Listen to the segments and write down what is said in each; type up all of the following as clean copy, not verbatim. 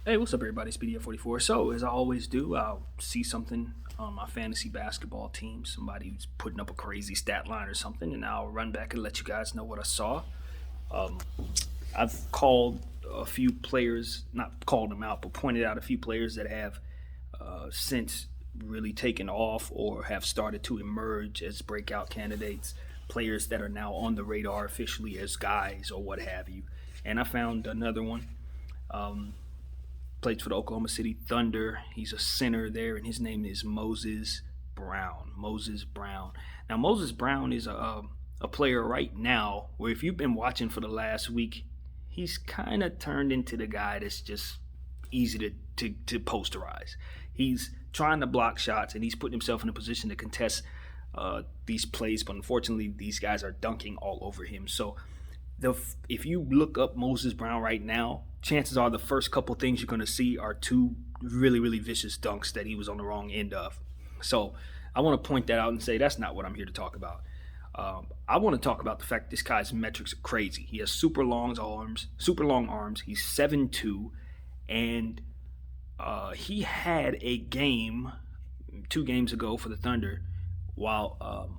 Hey, what's up, everybody? Speedy at 44. So, as I always do, I'll see something on my fantasy basketball team, somebody who's putting up a crazy stat line or something, and I'll run back and let you guys know what I saw. Um, I've called a few players, not called them out, but pointed out a few players that have since really taken off or have started to emerge as breakout candidates, players that are now on the radar officially as guys or what have you. And I found another one. Um, Plays for the Oklahoma City Thunder. He's a center there, and his name is Moses Brown. Moses Brown. Now, Moses Brown is a player right now where if you've been watching for the last week, he's kind of turned into the guy that's just easy to posterize. He's trying to block shots, and he's putting himself in a position to contest these plays, but unfortunately, these guys are dunking all over him. So if you look up Moses Brown right now, chances are the first couple things you're going to see are two really, really vicious dunks that he was on the wrong end of. So I want to point that out and say that's not what I'm here to talk about. I want to talk about the fact this guy's metrics are crazy. He has super long arms, super long arms. He's 7'2", and he had a game 2 games ago for the Thunder while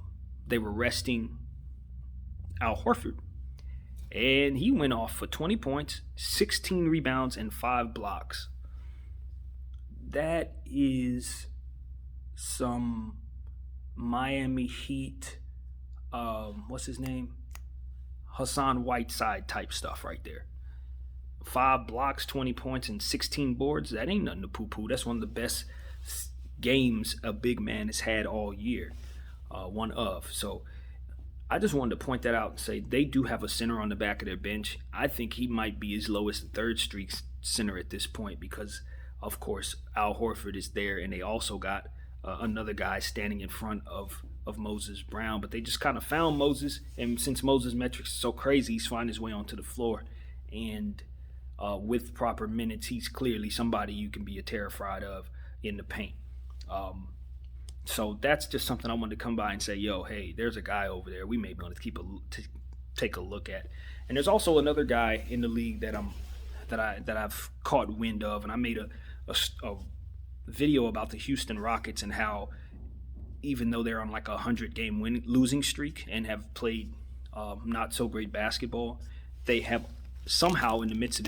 they were resting Al Horford, and he went off for 20 points, 16 rebounds, and 5 blocks. That is some Miami Heat, what's his name? Hassan Whiteside type stuff right there. 5 blocks, 20 points, and 16 boards. That ain't nothing to poo poo. That's one of the best games a big man has had all year. One of. So I just wanted to point that out and say they do have a center on the back of their bench. I think he might be as low as the third streak center at this point because, of course, Al Horford is there, and they also got another guy standing in front of Moses Brown. But they just kind of found Moses, and since Moses' metrics are so crazy, he's finding his way onto the floor. And with proper minutes, he's clearly somebody you can be terrified of in the paint. So that's just something I wanted to come by and say, yo, hey, there's a guy over there we may want to take a look at. And there's also another guy in the league that I've caught wind of, and I made a video about the Houston Rockets and how even though they're on like a 100-game losing streak and have played not so great basketball, they have somehow in the midst of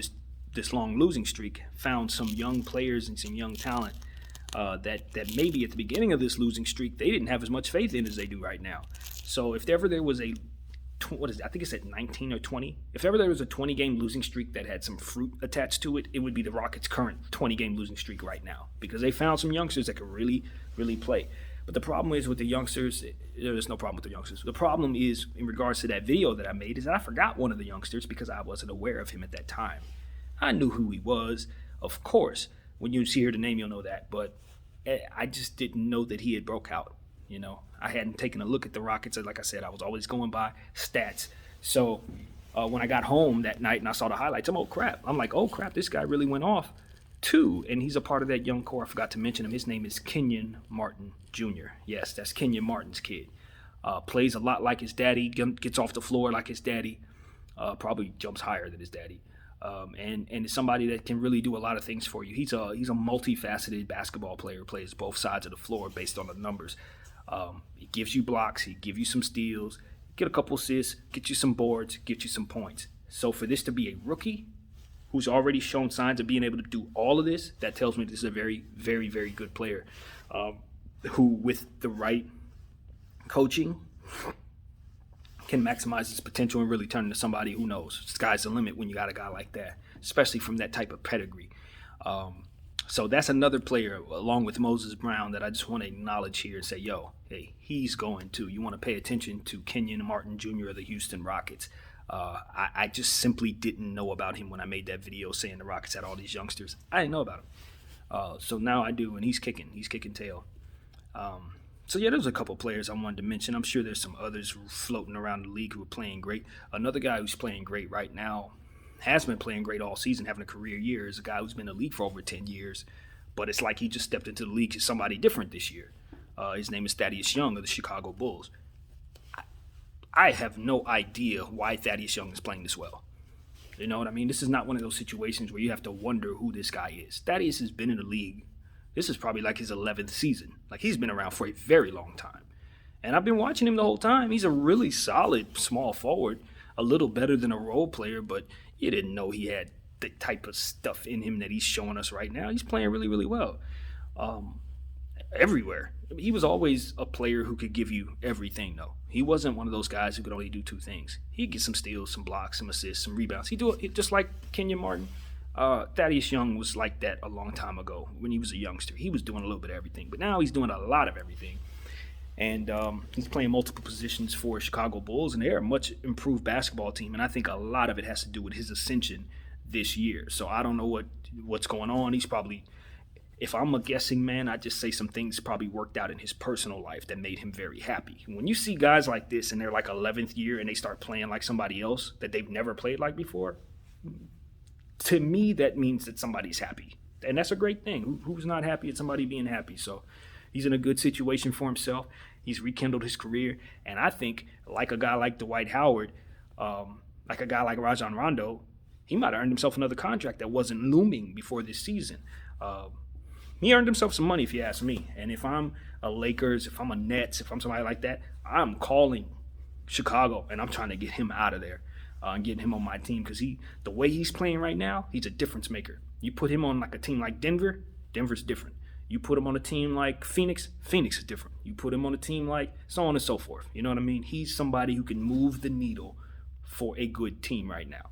this long losing streak found some young players and some young talent that maybe at the beginning of this losing streak they didn't have as much faith in as they do right now. So if ever there was I think it's at 19 or 20. If ever there was a 20-game losing streak that had some fruit attached to it, it would be the Rockets' current 20-game losing streak right now because they found some youngsters that could really, really play. But the problem is with the youngsters, there's no problem with the youngsters. The problem is in regards to that video that I made is that I forgot one of the youngsters because I wasn't aware of him at that time. I knew who he was, of course. When you see her the name, you'll know that. But I just didn't know that he had broke out. I hadn't taken a look at the Rockets. Like I said, I was always going by stats. So when I got home that night and I saw the highlights, I'm like, oh crap, this guy really went off too. And he's a part of that young core. I forgot to mention him. His name is Kenyan Martin Jr. Yes, that's Kenyan Martin's kid. Plays a lot like his daddy, gets off the floor like his daddy, probably jumps higher than his daddy. And is somebody that can really do a lot of things for you. He's a multifaceted basketball player, plays both sides of the floor based on the numbers. He gives you blocks, he gives you some steals, get a couple assists, get you some boards, get you some points. So for this to be a rookie who's already shown signs of being able to do all of this, that tells me this is a very, very, very good player who, with the right coaching, can maximize his potential and really turn into somebody who knows. Sky's the limit when you got a guy like that, especially from that type of pedigree. So that's another player, along with Moses Brown, that I just want to acknowledge here and say, yo, hey, he's going too. You want to pay attention to Kenyan Martin Jr. of the Houston Rockets. I just simply didn't know about him when I made that video saying the Rockets had all these youngsters. I didn't know about him. So now I do, and he's kicking tail. So yeah, there's a couple players I wanted to mention. I'm sure there's some others floating around the league who are playing great. Another guy who's playing great right now, has been playing great all season, having a career year, is a guy who's been in the league for over 10 years. But it's like he just stepped into the league as somebody different this year. His name is Thaddeus Young of the Chicago Bulls. I have no idea why Thaddeus Young is playing this well. You know what I mean? This is not one of those situations where you have to wonder who this guy is. Thaddeus has been in the league. This is probably like his 11th season. Like, he's been around for a very long time. And I've been watching him the whole time. He's a really solid small forward, a little better than a role player, but you didn't know he had the type of stuff in him that he's showing us right now. He's playing really, really well. Everywhere. He was always a player who could give you everything, though. He wasn't one of those guys who could only do two things. He'd get some steals, some blocks, some assists, some rebounds. He'd do it just like Kenyan Martin. Thaddeus Young was like that a long time ago when he was a youngster. He was doing a little bit of everything, but now he's doing a lot of everything. And he's playing multiple positions for Chicago Bulls, and they're a much improved basketball team. And I think a lot of it has to do with his ascension this year. So I don't know what's going on. He's probably, if I'm a guessing man, I'd just say some things probably worked out in his personal life that made him very happy. When you see guys like this and they're like 11th year and they start playing like somebody else that they've never played like before, to me, that means that somebody's happy. And that's a great thing. Who's not happy at somebody being happy? So he's in a good situation for himself. He's rekindled his career. And I think, like a guy like Dwight Howard, like a guy like Rajon Rondo, he might have earned himself another contract that wasn't looming before this season. He earned himself some money, if you ask me. And if I'm a Lakers, if I'm a Nets, if I'm somebody like that, I'm calling Chicago, and I'm trying to get him out of there and getting him on my team, because the way he's playing right now, he's a difference maker. You put him on like a team like Denver, Denver's different. You put him on a team like Phoenix, Phoenix is different. You put him on a team like so on and so forth. You know what I mean? He's somebody who can move the needle for a good team right now.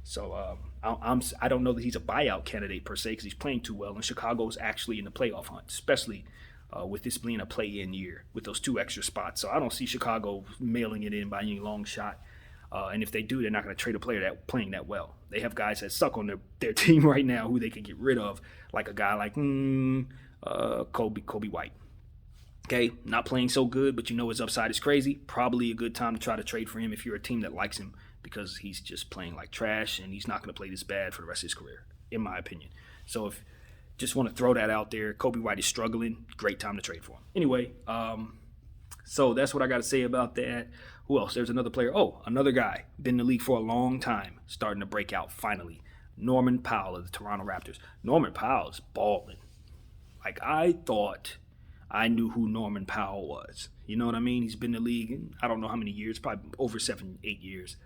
So I don't know that he's a buyout candidate per se, because he's playing too well, and Chicago's actually in the playoff hunt, especially with this being a play-in year with those 2 extra spots. So I don't see Chicago mailing it in by any long shot. And if they do, they're not going to trade a player that playing that well. They have guys that suck on their team right now who they could get rid of, like a guy like Kobe White. Okay, not playing so good, but you know his upside is crazy. Probably a good time to try to trade for him if you're a team that likes him, because he's just playing like trash, and he's not going to play this bad for the rest of his career, in my opinion. So if just want to throw that out there, Kobe White is struggling. Great time to trade for him. Anyway, so that's what I got to say about that. Who else? There's another player. Oh, another guy. Been in the league for a long time. Starting to break out finally. Norman Powell of the Toronto Raptors. Norman Powell's balling. Like, I thought I knew who Norman Powell was. You know what I mean? He's been in the league in I don't know how many years, probably over 7-8 years.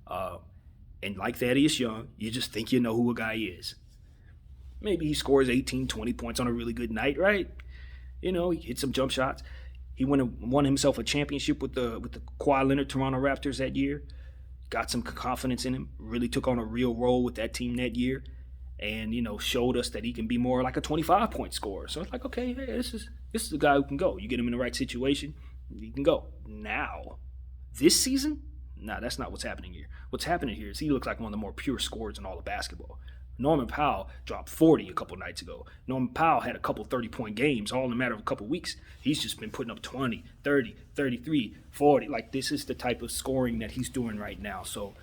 And like Thaddeus Young, you just think you know who a guy is. Maybe he scores 18, 20 points on a really good night, right? You know, he hits some jump shots. He won himself a championship with the Kawhi Leonard Toronto Raptors that year. Got some confidence in him. Really took on a real role with that team that year. And, you know, showed us that he can be more like a 25-point scorer. So it's like, okay, hey, this is the guy who can go. You get him in the right situation, he can go. Now, this season, nah, that's not what's happening here. What's happening here is he looks like one of the more pure scorers in all of basketball. Norman Powell dropped 40 a couple nights ago. Norman Powell had a couple 30-point games all in a matter of a couple weeks. He's just been putting up 20, 30, 33, 40. Like, this is the type of scoring that he's doing right now. So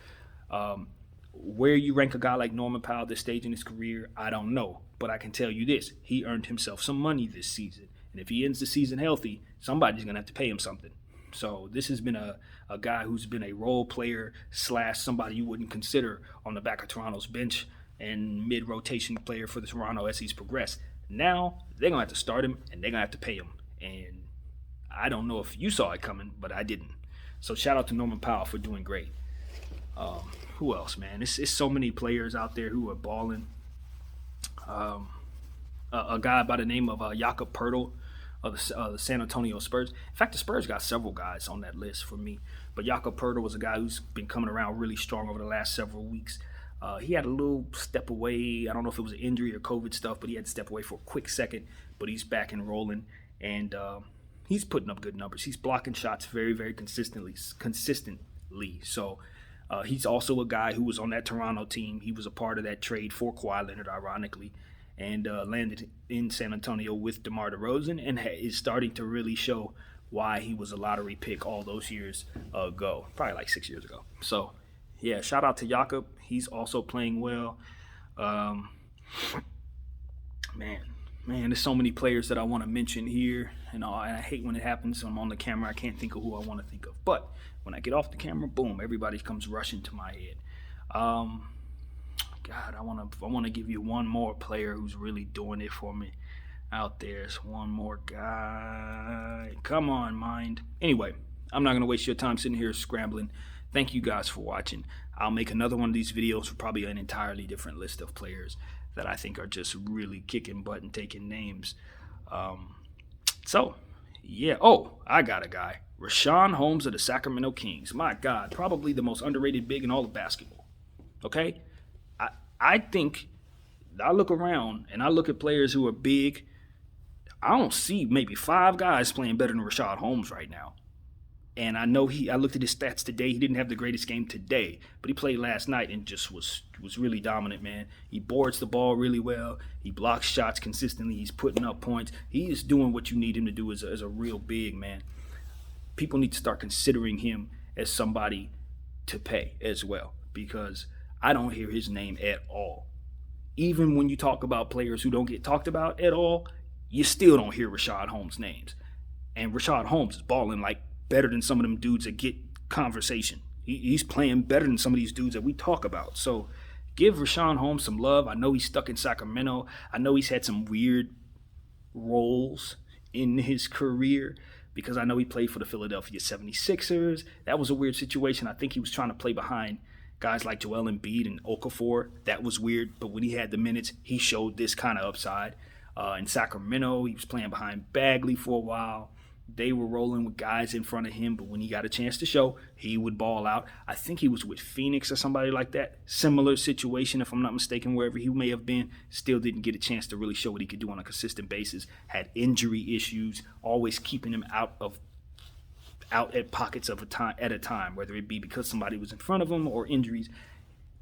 where you rank a guy like Norman Powell at this stage in his career, I don't know. But I can tell you this. He earned himself some money this season. And if he ends the season healthy, somebody's going to have to pay him something. So this has been a guy who's been a role player / somebody you wouldn't consider on the back of Toronto's bench and mid-rotation player for the Toronto as he's progressed. Now, they're going to have to start him, and they're going to have to pay him. And I don't know if you saw it coming, but I didn't. So shout out to Norman Powell for doing great. Who else, man? It's so many players out there who are balling. A guy by the name of Jakob Poeltl of the San Antonio Spurs. In fact, the Spurs got several guys on that list for me. But Jakob Poeltl was a guy who's been coming around really strong over the last several weeks. He had a little step away. I don't know if it was an injury or COVID stuff, but he had to step away for a quick second. But he's back and rolling, and he's putting up good numbers. He's blocking shots very, very consistently. So he's also a guy who was on that Toronto team. He was a part of that trade for Kawhi Leonard, ironically, and landed in San Antonio with DeMar DeRozan, and is starting to really show why he was a lottery pick all those years ago, probably like 6 years ago. So, yeah, shout out to Jakob. He's also playing well. Man, there's so many players that I want to mention here. And I hate when it happens. I'm on the camera. I can't think of who I want to think of. But when I get off the camera, boom, everybody comes rushing to my head. God, I want to give you one more player who's really doing it for me out there. It's one more guy. Come on, mind. Anyway, I'm not going to waste your time sitting here scrambling. Thank you guys for watching. I'll make another one of these videos for probably an entirely different list of players that I think are just really kicking butt and taking names. So, yeah. Oh, I got a guy. Rashaan Holmes of the Sacramento Kings. My God, probably the most underrated big in all of basketball. Okay? I think I look around and I look at players who are big. I don't see maybe 5 guys playing better than Rashaan Holmes right now. And I know I looked at his stats today. He didn't have the greatest game today, but he played last night and just was really dominant, man. He boards the ball really well. He blocks shots consistently. He's putting up points. He is doing what you need him to do as a real big, man. People need to start considering him as somebody to pay as well, because I don't hear his name at all. Even when you talk about players who don't get talked about at all, you still don't hear Rashaan Holmes' names. And Rashaan Holmes is balling like better than some of them dudes that get conversation. He's playing better than some of these dudes that we talk about. So give Rashaan Holmes some love. I know he's stuck in Sacramento. I know he's had some weird roles in his career, because I know he played for the Philadelphia 76ers. That was a weird situation. I think he was trying to play behind guys like Joel Embiid and Okafor. That was weird. But when he had the minutes, he showed this kind of upside. In Sacramento, he was playing behind Bagley for a while. They were rolling with guys in front of him, but when he got a chance to show, he would ball out. I think he was with Phoenix or somebody like that. Similar situation, if I'm not mistaken, wherever he may have been. Still didn't get a chance to really show what he could do on a consistent basis. Had injury issues, always keeping him out at pockets of a time at a time, whether it be because somebody was in front of him or injuries.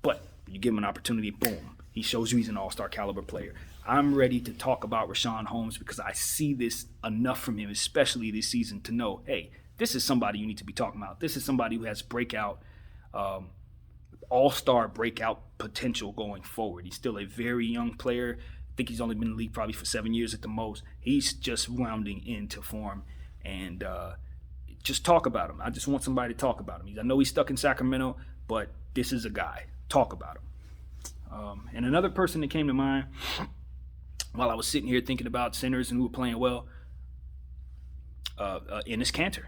But you give him an opportunity, boom, he shows you he's an all-star caliber player. I'm ready to talk about Rashaan Holmes because I see this enough from him, especially this season, to know, hey, this is somebody you need to be talking about. This is somebody who has breakout, all-star breakout potential going forward. He's still a very young player. I think he's only been in the league probably for 7 years at the most. He's just rounding into form, and just talk about him. I just want somebody to talk about him. I know he's stuck in Sacramento, but this is a guy. Talk about him. And another person that came to mind while I was sitting here thinking about centers and who were playing well, Enes Kanter.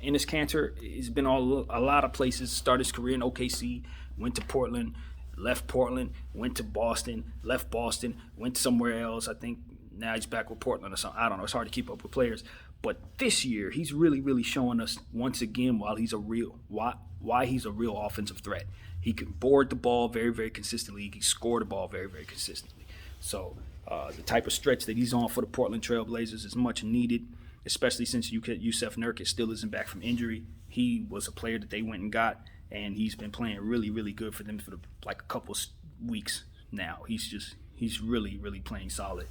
Enes Kanter has been a lot of places. Started his career in OKC, went to Portland, left Portland, went to Boston, left Boston, went somewhere else. I think now he's back with Portland or something. I don't know. It's hard to keep up with players. But this year, he's really, really showing us once again why he's a real offensive threat. He can board the ball very, very consistently. He can score the ball very, very consistently. So the type of stretch that he's on for the Portland Trail Blazers is much needed, especially since Yusef Nurkic still isn't back from injury. He was a player that they went and got, and he's been playing really, really good for them for a couple weeks now. He's really, really playing solid.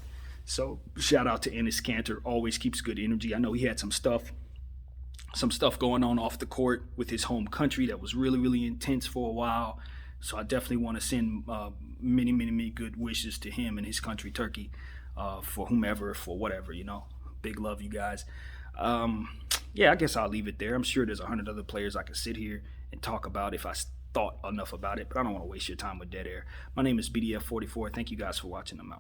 So shout out to Enes Kanter. Always keeps good energy. I know he had some stuff going on off the court with his home country that was really, really intense for a while. So I definitely want to send many, many, many good wishes to him and his country, Turkey, for whomever, for whatever, Big love, you guys. Yeah, I guess I'll leave it there. I'm sure there's 100 other players I could sit here and talk about if I thought enough about it, but I don't want to waste your time with dead air. My name is BDF44. Thank you guys for watching. I'm out.